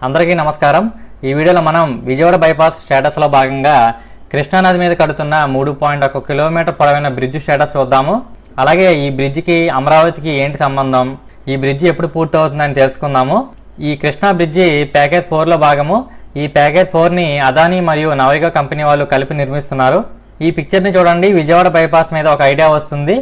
అందరికీ నమస్కారం। ఈ వీడియోలో మనం విజయవాడ బైపాస్ స్టేటస్ లో భాగంగా కృష్ణా నది మీద కడుతున్న 3.1 కిలోమీటర్ పొడవైన బ్రిడ్జ్ స్టేటస్ చూద్దాము। అలాగే ఈ బ్రిడ్జ్ కి అమరావతికి ఏంటి సంబంధం, ఈ బ్రిడ్జ్ ఎప్పుడు పూర్తవుతుందని తెలుసుకుందాము। ఈ కృష్ణా బ్రిడ్జ్ ప్యాకేజ్ 4 లో భాగము। ఈ ప్యాకేజ్ 4 ని అదానీ మరియు నవయుగ కంపెనీ వాళ్ళు కలిపి నిర్మిస్తున్నారు। ఈ పిక్చర్ ని చూడండి, విజయవాడ బైపాస్ మీద ఒక ఐడియా వస్తుంది।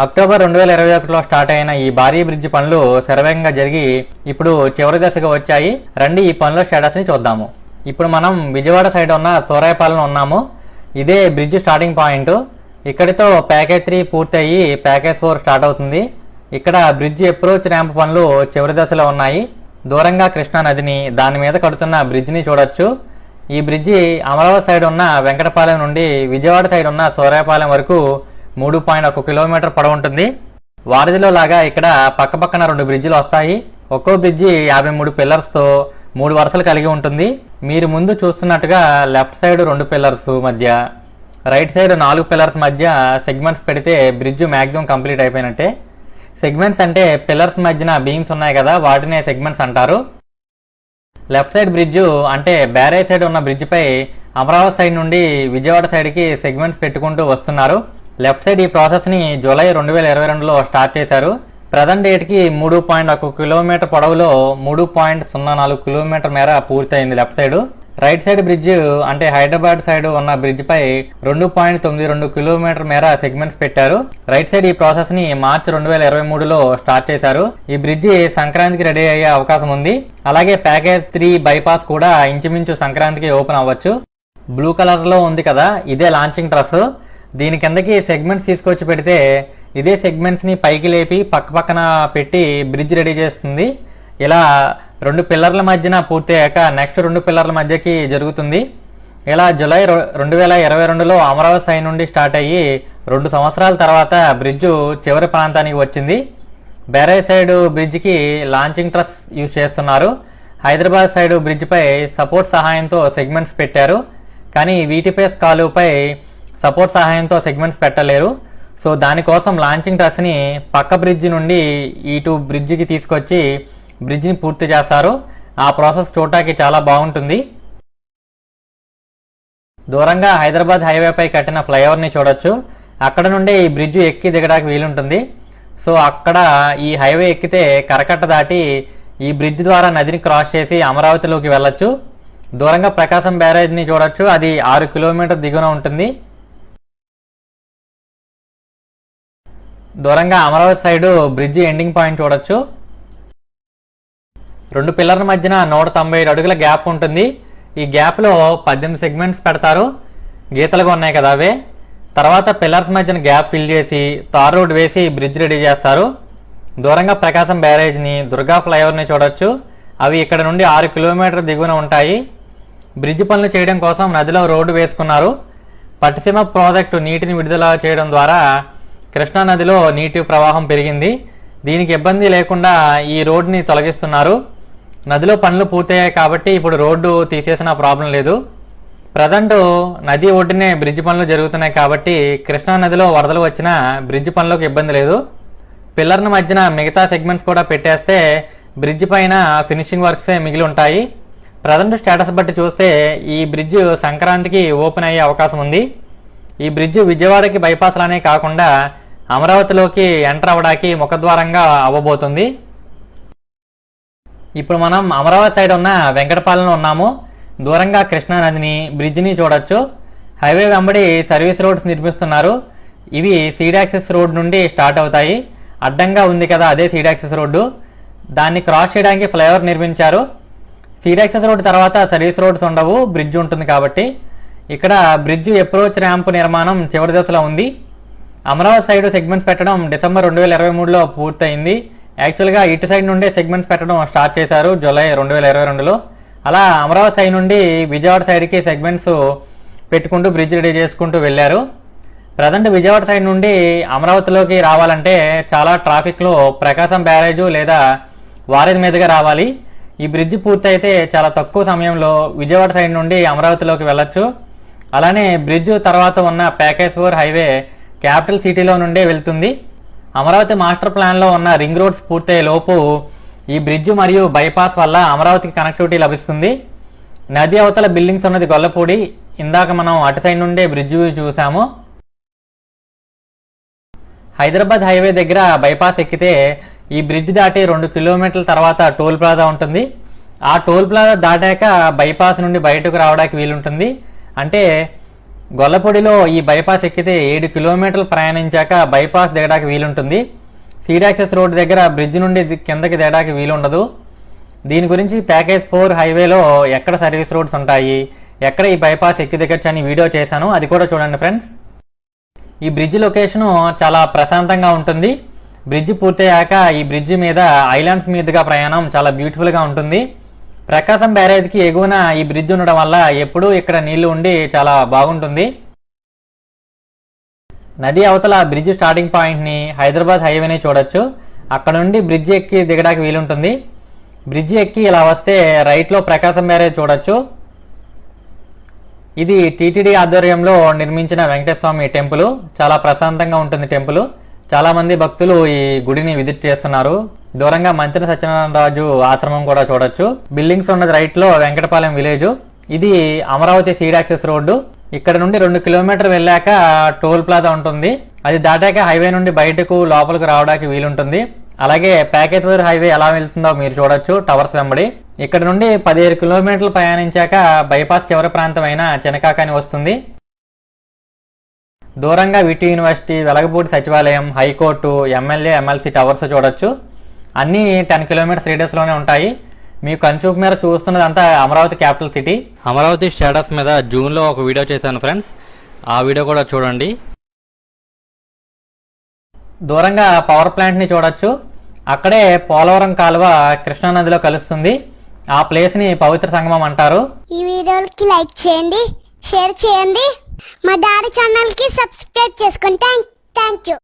అక్టోబర్ 2021లో స్టార్ట్ అయిన ఈ భారీ బ్రిడ్జ్ పనులు శరవేగంగా జరిగి ఇప్పుడు చివరి దశగా వచ్చాయి। రండి ఈ పనుల స్టేటస్ ని చూద్దాము। ఇప్పుడు మనం విజయవాడ సైడ్ ఉన్న సూరాయపాలెంలో ఉన్నాము। ఇదే బ్రిడ్జ్ స్టార్టింగ్ పాయింట్। ఇక్కడితో ప్యాకేజ్ 3 పూర్తయి ప్యాకేజ్ 4 స్టార్ట్ అవుతుంది। ఇక్కడ బ్రిడ్జ్ అప్రోచ్ ర్యాంప్ పనులు చివరి దశలో ఉన్నాయి। దూరంగా కృష్ణా నదిని, దాని మీద కడుతున్న బ్రిడ్జ్ ని చూడొచ్చు। ఈ బ్రిడ్జి అమరావతి సైడ్ ఉన్న వెంకటపాలెం నుండి విజయవాడ సైడ్ ఉన్న సూరాయపాలెం వరకు 3.1 కిలోమీటర్ పొడవు ఉంటుంది। వారధిలో లాగా ఇక్కడ పక్కపక్కన 2 బ్రిడ్జిలు వస్తాయి। ఒక్కో బ్రిడ్జి 53 పిల్లర్స్ తో 3 వరుసలు కలిగి ఉంటుంది। మీరు ముందు చూస్తున్నట్టుగా లెఫ్ట్ సైడ్ 2 పిల్లర్స్ మధ్య, రైట్ సైడ్ 4 పిల్లర్స్ మధ్య సెగ్మెంట్స్ పెడితే బ్రిడ్జ్ మ్యాక్సిమం కంప్లీట్ అయిపోయినట్టే। సెగ్మెంట్స్ అంటే పిల్లర్స్ మధ్యన బీమ్స్ ఉన్నాయి కదా, వాటినే సెగ్మెంట్స్ అంటారు। లెఫ్ట్ సైడ్ బ్రిడ్జ్ అంటే బ్యారేజ్ సైడ్ ఉన్న బ్రిడ్జ్ పై అమరావతి సైడ్ నుండి విజయవాడ సైడ్ కి సెగ్మెంట్స్ పెట్టుకుంటూ వస్తున్నారు। లెఫ్ట్ సైడ్ ఈ ప్రాసెస్ ని జూలై 2022లో స్టార్ట్ చేశారు। ప్రజెంట్ డేట్ కి 3.1 కిలోమీటర్ పొడవులో 3.04 కిలోమీటర్ మేర పూర్తయింది left side. Right side bridge అంటే హైదరాబాద్ సైడ్ ఉన్న బ్రిడ్జ్ పై 2.92 కిలోమీటర్ మేర సెగ్మెంట్స్ పెట్టారు। రైట్ సైడ్ ఈ ప్రాసెస్ ని మార్చి 2023లో స్టార్ట్ చేశారు। ఈ బ్రిడ్జ్ సంక్రాంతికి రెడీ అయ్యే అవకాశం ఉంది। అలాగే ప్యాకేజ్ 3 బైపాస్ కూడా ఇంచుమించు సంక్రాంతికి ఓపెన్ అవ్వచ్చు। బ్లూ కలర్ లో ఉంది కదా, ఇదే లాంచింగ్ ట్రస్। దీని కిందకి సెగ్మెంట్స్ తీసుకొచ్చి పెడితే ఇదే సెగ్మెంట్స్ ని పైకి లేపి పక్కన పెట్టి బ్రిడ్జ్ రెడీ చేస్తుంది। ఇలా 2 పిల్లర్ల మధ్యన పూర్తి అయ్యాక నెక్స్ట్ 2 పిల్లర్ల మధ్యకి జరుగుతుంది। ఇలా జూలై 2022లో అమరావతి సైడ్ నుండి స్టార్ట్ అయ్యి 2 సంవత్సరాల తర్వాత బ్రిడ్జ్ చివరి ప్రాంతానికి వచ్చింది। బ్యారేజ్ సైడ్ బ్రిడ్జ్ కి లాంచింగ్ ట్రస్ యూజ్ చేస్తున్నారు। హైదరాబాద్ సైడ్ బ్రిడ్జ్ పై సపోర్ట్ సహాయంతో సెగ్మెంట్స్ పెట్టారు, కానీ వీటిపేస్ కాలువపై సపోర్ట్ సహాయంతో సెగ్మెంట్స్ పెట్టలేరు। సో దానికోసం లాంచింగ్ ట్రస్ ని పక్క బ్రిడ్జ్ నుండి ఇటు బ్రిడ్జ్ కి తీసుకొచ్చి బ్రిడ్జ్ ని పూర్తి చేస్తారు। ఆ ప్రాసెస్ చూడటానికి చాలా బాగుంటుంది। దూరంగా హైదరాబాద్ హైవేపై కట్టిన ఫ్లైఓవర్ ని చూడొచ్చు। అక్కడ నుండి ఈ బ్రిడ్జ్ ఎక్కి దిగడానికి వీలుంటుంది। సో అక్కడ ఈ హైవే ఎక్కితే కరకట్ట దాటి ఈ బ్రిడ్జ్ ద్వారా నదిని క్రాస్ చేసి అమరావతిలోకి వెళ్ళొచ్చు। దూరంగా ప్రకాశం బ్యారేజ్ ని చూడొచ్చు, అది 6 కిలోమీటర్ దిగువన ఉంటుంది। దూరంగా Amaravati side bridge ending point చూడొచ్చు। 2 పిల్లర్ల మధ్యన 197 అడుగుల గ్యాప్ ఉంటుంది। ఈ గ్యాప్ లో 18 సెగ్మెంట్స్ పెడతారు, గీతలుగా ఉన్నాయి కదా అవే। తర్వాత పిల్లర్స్ మధ్యన గ్యాప్ ఫిల్ చేసి తార్ రోడ్ వేసి బ్రిడ్జ్ రెడీ చేస్తారు। దూరంగా ప్రకాశం బ్యారేజ్ ని, దుర్గా ఫ్లైఓవర్ ని చూడొచ్చు, అవి ఇక్కడ నుండి 6 కిలోమీటర్ దిగువన ఉంటాయి। బ్రిడ్జ్ పనులు చేయడం కోసం నదిలో రోడ్డు వేసుకున్నారు। పట్టిసీమ ప్రాజెక్టు నీటిని విడుదల చేయడం ద్వారా కృష్ణా నదిలో నీటి ప్రవాహం పెరిగింది। దీనికి ఇబ్బంది లేకుండా ఈ రోడ్డుని తొలగిస్తున్నారు। నదిలో పనులు పూర్తయ్యాయి కాబట్టి ఇప్పుడు రోడ్డు తీసేసిన ప్రాబ్లం లేదు। ప్రజెంట్ నది ఒడ్డునే బ్రిడ్జ్ పనులు జరుగుతున్నాయి కాబట్టి కృష్ణా నదిలో వరదలు వచ్చినా బ్రిడ్జ్ పనులకు ఇబ్బంది లేదు। పిల్లర్ల మధ్యన మిగతా సెగ్మెంట్స్ కూడా పెట్టేస్తే బ్రిడ్జ్ పైన ఫినిషింగ్ వర్క్సే మిగిలి ఉంటాయి। ప్రజెంట్ స్టేటస్ బట్టి చూస్తే ఈ బ్రిడ్జ్ సంక్రాంతికి ఓపెన్ అయ్యే అవకాశం ఉంది। ఈ బ్రిడ్జ్ విజయవాడకి బైపాస్ లానే కాకుండా అమరావతిలోకి ఎంటర్ అవ్వడానికి ముఖద్వారంగా అవ్వబోతుంది। ఇప్పుడు మనం అమరావతి సైడ్ ఉన్న వెంకటపాలెంలో ఉన్నాము। దూరంగా కృష్ణా నదిని, బ్రిడ్జిని చూడొచ్చు। హైవే వెంబడి సర్వీస్ రోడ్స్ నిర్మిస్తున్నారు। ఇవి సీడ్ యాక్సెస్ రోడ్ నుండి స్టార్ట్ అవుతాయి। అడ్డంగా ఉంది కదా, అదే సీడ్ యాక్సెస్ రోడ్డు। దాన్ని క్రాస్ చేయడానికి ఫ్లైఓవర్ నిర్మించారు। సీడ్ యాక్సెస్ రోడ్ తర్వాత సర్వీస్ రోడ్స్ ఉండవు, బ్రిడ్జ్ ఉంటుంది కాబట్టి। ఇక్కడ బ్రిడ్జ్ అప్రోచ్ ర్యాంప్ నిర్మాణం చివరి దశలో ఉంది। అమరావతి సైడ్ సెగ్మెంట్స్ పెట్టడం డిసెంబర్ 2023లో పూర్తయింది। యాక్చువల్గా ఇటు సైడ్ నుండే సెగ్మెంట్స్ పెట్టడం స్టార్ట్ చేశారు జూలై 2022లో। అలా అమరావతి సైడ్ నుండి విజయవాడ సైడ్కి సెగ్మెంట్స్ పెట్టుకుంటూ బ్రిడ్జ్ రెడీ చేసుకుంటూ వెళ్ళారు। ప్రజెంట్ విజయవాడ సైడ్ నుండి అమరావతిలోకి రావాలంటే చాలా ట్రాఫిక్లో ప్రకాశం బ్యారేజ్ లేదా వారేజ్ మీదుగా రావాలి। ఈ బ్రిడ్జ్ పూర్తయితే చాలా తక్కువ సమయంలో విజయవాడ సైడ్ నుండి అమరావతిలోకి వెళ్ళొచ్చు। అలానే బ్రిడ్జ్ తర్వాత ఉన్న ప్యాకేజ్ 4 హైవే క్యాపిటల్ సిటీలో నుండే వెళ్తుంది। అమరావతి మాస్టర్ ప్లాన్ లో ఉన్న రింగ్ రోడ్స్ పూర్తయ్యే లోపు ఈ బ్రిడ్జ్ మరియు బైపాస్ వల్ల అమరావతికి కనెక్టివిటీ లభిస్తుంది. నది అవతల బిల్డింగ్స్ ఉన్నది గొల్లపూడి. ఇందాక మనం అటు సైడ్ నుండే బ్రిడ్జ్ చూసాము. హైదరాబాద్ హైవే దగ్గర బైపాస్ ఎక్కితే ఈ బ్రిడ్జ్ దాటి 2 కిలోమీటర్ల తర్వాత టోల్ ప్లాజా ఉంటుంది. ఆ టోల్ ప్లాజా దాటాక బైపాస్ నుండి బయటకు రావడానికి వీలుంటుంది. అంటే గొల్లపూడిలో ఈ బైపాస్ ఎక్కితే 7 కిలోమీటర్లు ప్రయాణించాక బైపాస్ దిగడానికి వీలుంటుంది. సీడ్ యాక్సెస్ రోడ్ దగ్గర బ్రిడ్జ్ నుండి కిందకి దిగడానికి వీలుండదు. దీని గురించి ప్యాకేజ్ 4 హైవేలో ఎక్కడ సర్వీస్ రోడ్స్ ఉంటాయి, ఎక్కడ ఈ బైపాస్ ఎక్కి దిగచ్చు అని వీడియో చేశాను, అది కూడా చూడండి ఫ్రెండ్స్. ఈ బ్రిడ్జ్ లొకేషను చాలా ప్రశాంతంగా ఉంటుంది. బ్రిడ్జ్ పూర్తయ్యాక ఈ బ్రిడ్జ్ మీద ఐలాండ్స్ మీదుగా ప్రయాణం చాలా బ్యూటిఫుల్గా ఉంటుంది. ప్రకాశం బ్యారేజ్కి ఎగువన ఈ బ్రిడ్జ్ ఉండడం వల్ల ఎప్పుడూ ఇక్కడ నీళ్లు ఉండి చాలా బాగుంటుంది. నది అవతల బ్రిడ్జ్ స్టార్టింగ్ పాయింట్ని హైదరాబాద్ హైవేని చూడొచ్చు. అక్కడ నుండి బ్రిడ్జ్ ఎక్కి దిగడానికి వీలుంటుంది. బ్రిడ్జ్ ఎక్కి ఇలా వస్తే రైట్లో ప్రకాశం బ్యారేజ్ చూడొచ్చు. ఇది టీటీడీ ఆధ్వర్యంలో నిర్మించిన వెంకటేశ్వర స్వామి టెంపుల్. చాలా ప్రశాంతంగా ఉంటుంది టెంపుల్. చాలా మంది భక్తులు ఈ గుడిని విజిట్ చేస్తున్నారు. దూరంగా మంత్రి సత్యనారాయణ రాజు ఆశ్రమం కూడా చూడొచ్చు. బిల్డింగ్స్ ఉన్నది రైట్ లో వెంకటపాలెం విలేజ్. ఇది అమరావతి సీడ్ యాక్సెస్ రోడ్డు. ఇక్కడ నుండి 2 కిలోమీటర్ వెళ్ళాక టోల్ ప్లాజా ఉంటుంది. అది దాటాక హైవే నుండి బయటకు లోపలికి రావడానికి వీలుంటుంది. అలాగే ప్యాకేజ్ 4 హైవే ఎలా వెళ్తుందో మీరు చూడొచ్చు టవర్స్ వెంబడి. ఇక్కడ నుండి 17 కిలోమీటర్లు ప్రయాణించాక బైపాస్ చివరి ప్రాంతమైన చినకాకని వస్తుంది. దూరంగా విటి యూనివర్సిటీ, వెలగపూడి సచివాలయం, హైకోర్టు, ఎమ్మెల్యే, ఎమ్మెల్సీ టవర్స్ చూడొచ్చు. అన్నీ 10 కిలోమీటర్స్ రేడియస్లోనే ఉంటాయి. మీకు కన్చూపు మీద చూస్తున్నదంతా Amaravati capital city. Amaravati status మీద జూన్లో ఒక వీడియో చేశాను ఫ్రెండ్స్, ఆ వీడియో కూడా చూడండి. దూరంగా పవర్ ప్లాంట్ని చూడొచ్చు. అక్కడే పోలవరం కాలువ కృష్ణానదిలో కలుస్తుంది. ఆ ప్లేస్ని పవిత్ర సంగమం అంటారు. ఈ వీడియోకి లైక్ చేయండి, షేర్ చేయండి, మా డాడీ ఛానల్కి సబ్స్క్రైబ్ చేసుకోండి. Thank you.